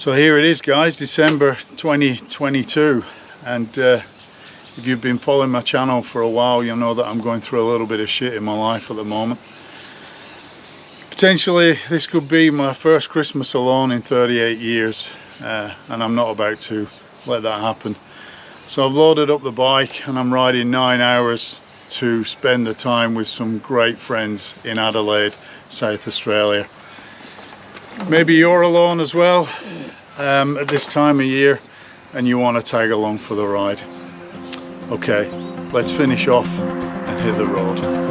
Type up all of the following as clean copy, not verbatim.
So here it is, guys, December 2022, and if you've been following my channel for a while, you'll know that I'm going through a little bit of shit in my life at the moment. Potentially this could be my first Christmas alone in 38 years, and I'm not about to let that happen. So I've loaded up the bike and I'm riding 9 hours to spend the time with some great friends in Adelaide, South Australia. Maybe you're alone as well at this time of year and you want to tag along for the ride. Okay, let's finish off and hit the road.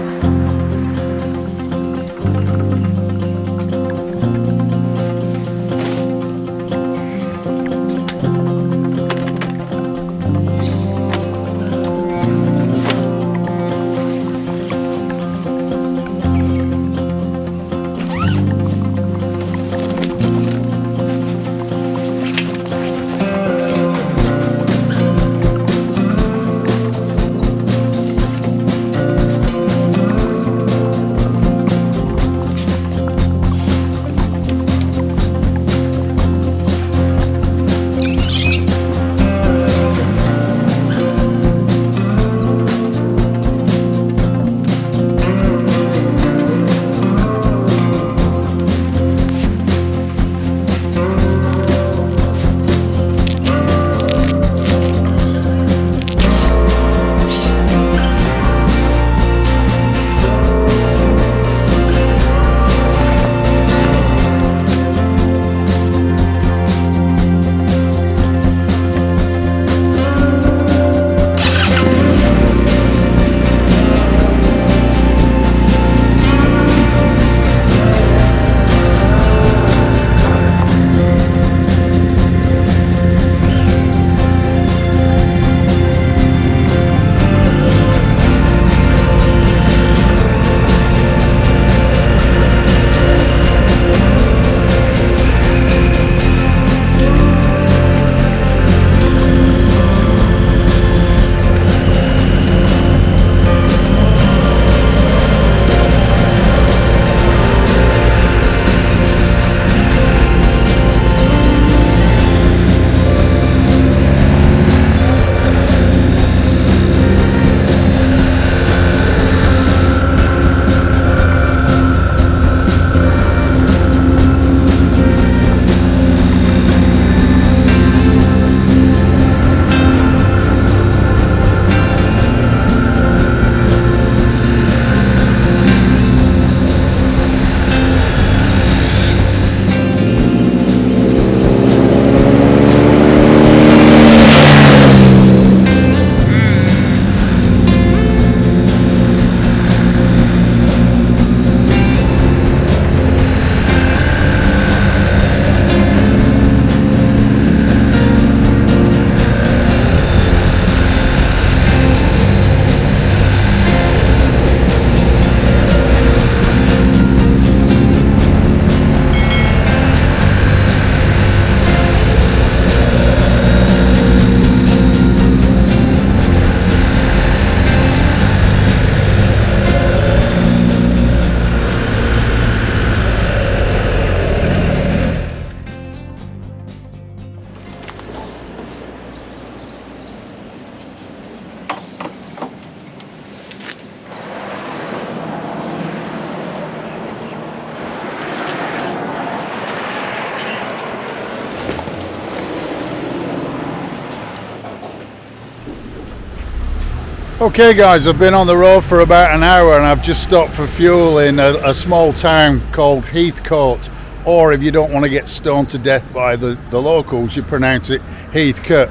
Okay guys, I've been on the road for about an hour and I've just stopped for fuel in a small town called Heathcote, or if you don't want to get stoned to death by the locals, you pronounce it Heathcote.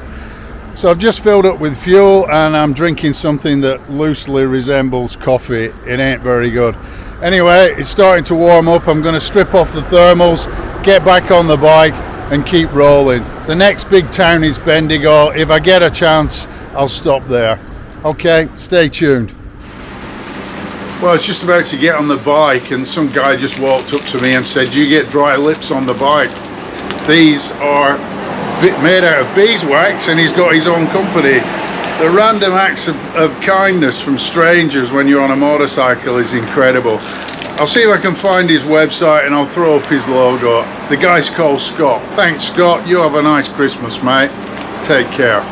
So I've just filled up with fuel and I'm drinking something that loosely resembles coffee. It ain't very good. Anyway, it's starting to warm up. I'm going to strip off the thermals, get back on the bike and keep rolling. The next big town is Bendigo. If I get a chance, I'll stop there. Okay, stay tuned. Well, I was just about to get on the bike and some guy just walked up to me and said, "You get dry lips on the bike." These are made out of beeswax and he's got his own company. The random acts of kindness from strangers when you're on a motorcycle is incredible. I'll see if I can find his website and I'll throw up his logo. The guy's called Scott. Thanks, Scott. You have a nice Christmas, mate. Take care.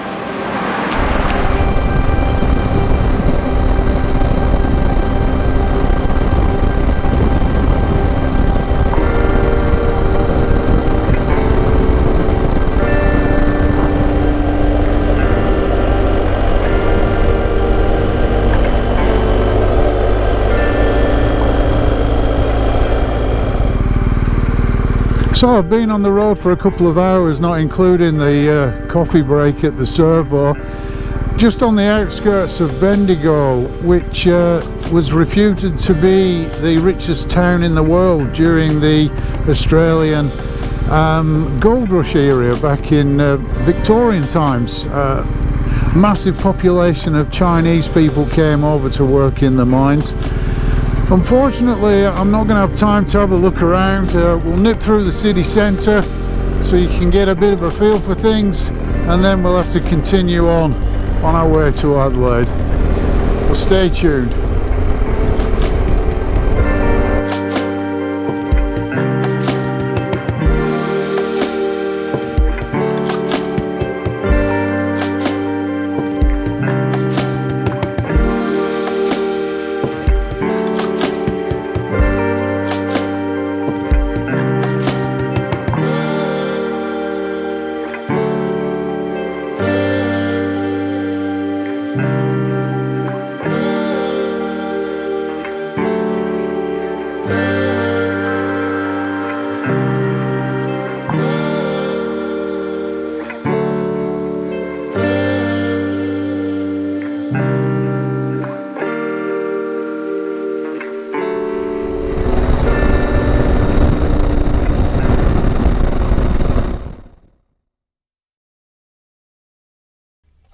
So I've been on the road for a couple of hours, not including the coffee break at the servo, just on the outskirts of Bendigo, which was reputed to be the richest town in the world during the Australian gold rush era back in Victorian times. Massive population of Chinese people came over to work in the mines. Unfortunately, I'm not going to have time to have a look around. We'll nip through the city centre so you can get a bit of a feel for things, and then we'll have to continue on our way to Adelaide. Well, stay tuned.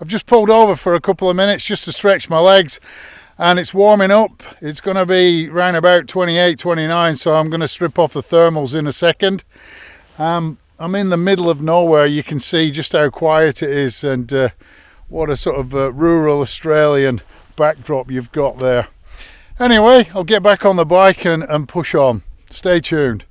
I've just pulled over for a couple of minutes just to stretch my legs, and it's warming up. It's going to be around about 28, 29, so I'm going to strip off the thermals in a second. I'm in the middle of nowhere. You can see just how quiet it is, and what a sort of rural Australian backdrop you've got there. Anyway, I'll get back on the bike and push on. Stay tuned.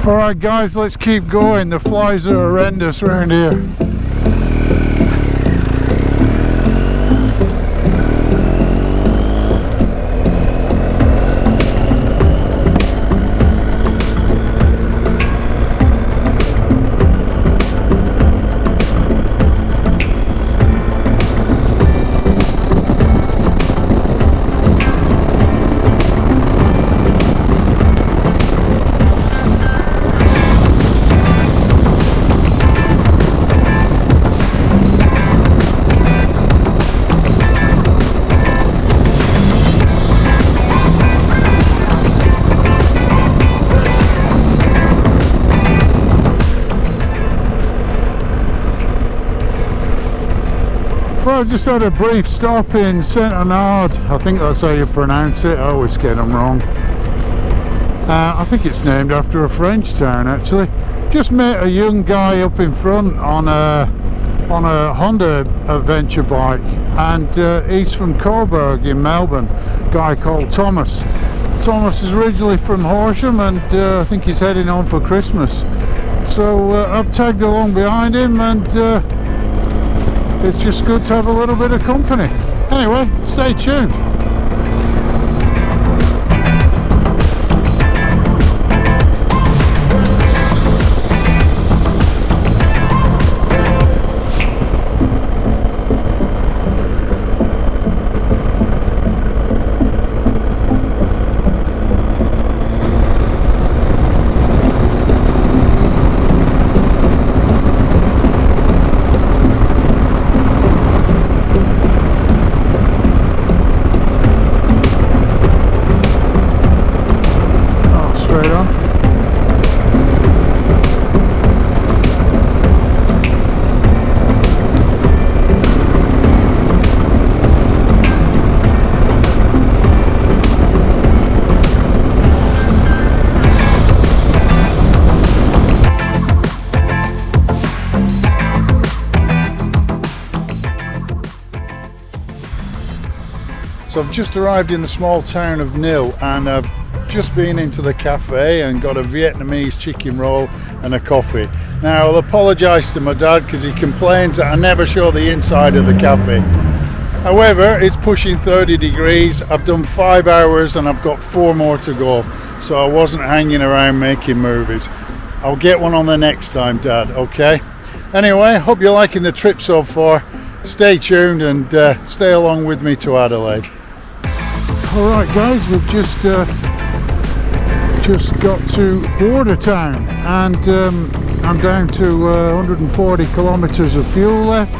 Alright guys, let's keep going. The flies are horrendous around here. Well, I've just had a brief stop in Centenard. I think that's how you pronounce it. I always get them wrong. I think it's named after a French town actually. Just met a young guy up in front on a Honda Adventure bike, and he's from Coburg in Melbourne. A guy called Thomas. Thomas is originally from Horsham, and I think he's heading on for Christmas. So I've tagged along behind him, and it's just good to have a little bit of company. Anyway, stay tuned. So I've just arrived in the small town of Nil, and I've just been into the cafe and got a Vietnamese chicken roll and a coffee. Now I'll apologise to my dad because he complains that I never show the inside of the cafe. However, it's pushing 30 degrees. I've done 5 hours and I've got 4 more to go, so I wasn't hanging around making movies. I'll get one on the next time, Dad, okay? Anyway, hope you're liking the trip so far. Stay tuned and stay along with me to Adelaide. Alright guys, we've just got to Border Town, and I'm down to 140 kilometres of fuel left,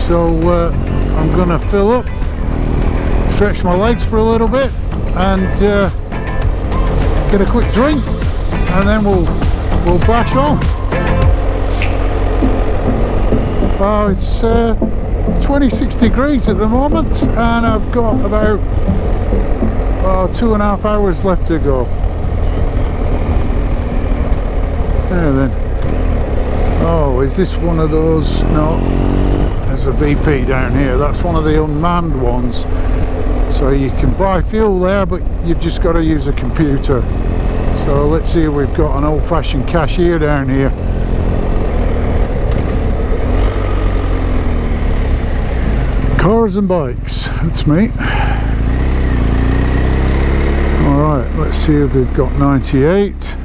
so I'm gonna fill up, stretch my legs for a little bit, and get a quick drink, and then we'll bash on. It's 26 degrees at the moment, and I've got about 2.5 hours left to go. There then. Oh, is this one of those? No, there's a BP down here. That's one of the unmanned ones. So you can buy fuel there, but you've just got to use a computer. So let's see if we've got an old-fashioned cashier down here. Cars and bikes, that's me. Alright, let's see if they've got 98.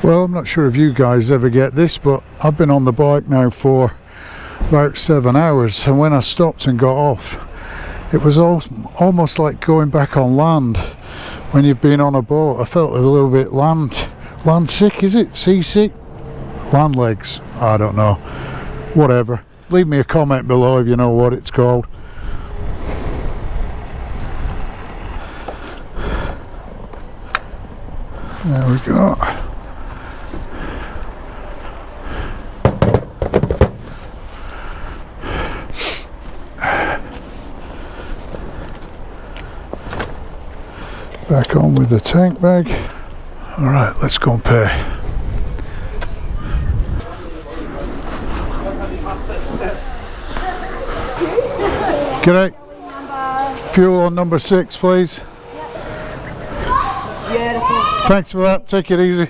Well, I'm not sure if you guys ever get this, but I've been on the bike now for about 7 hours, and when I stopped and got off, it was almost like going back on land when you've been on a boat. I felt a little bit land sick, is it? Seasick? Land legs? I don't know. Whatever. Leave me a comment below if you know what it's called. There we go. Back on with the tank bag. Alright, let's go and pay. G'day. Fuel on number 6, please. Beautiful. Thanks for that. Take it easy.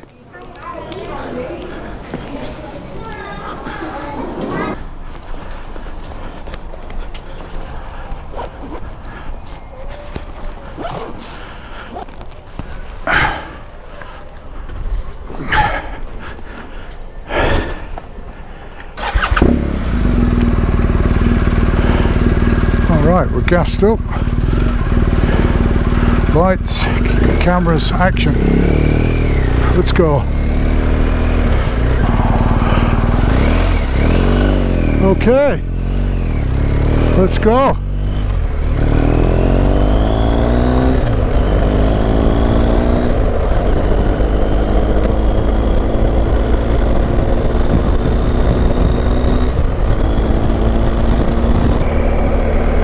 Right, we're gassed up. Lights, cameras, action. Let's go. Okay, let's go.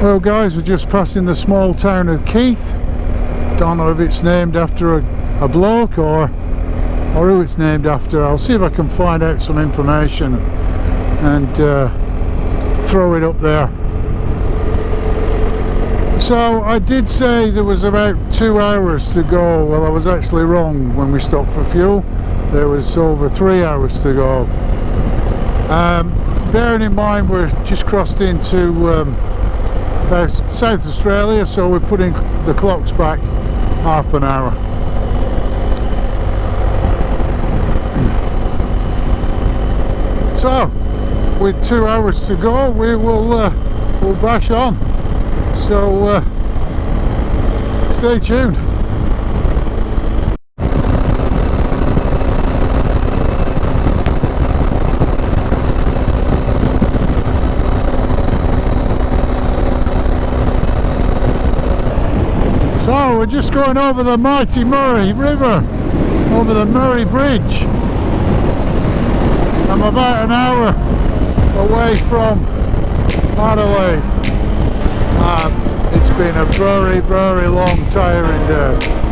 Well guys, we're just passing the small town of Keith. Don't know if it's named after a bloke or who it's named after. I'll see if I can find out some information and throw it up there. So I did say there was about 2 hours to go. Well, I was actually wrong when we stopped for fuel. There was over 3 hours to go. Bearing in mind we're just crossed into South Australia, so we're putting the clocks back half an hour. So with 2 hours to go, we will we'll bash on, so stay tuned. So we're just going over the mighty Murray River, over the Murray Bridge. I'm about an hour away from Adelaide. It's been a very long tiring day.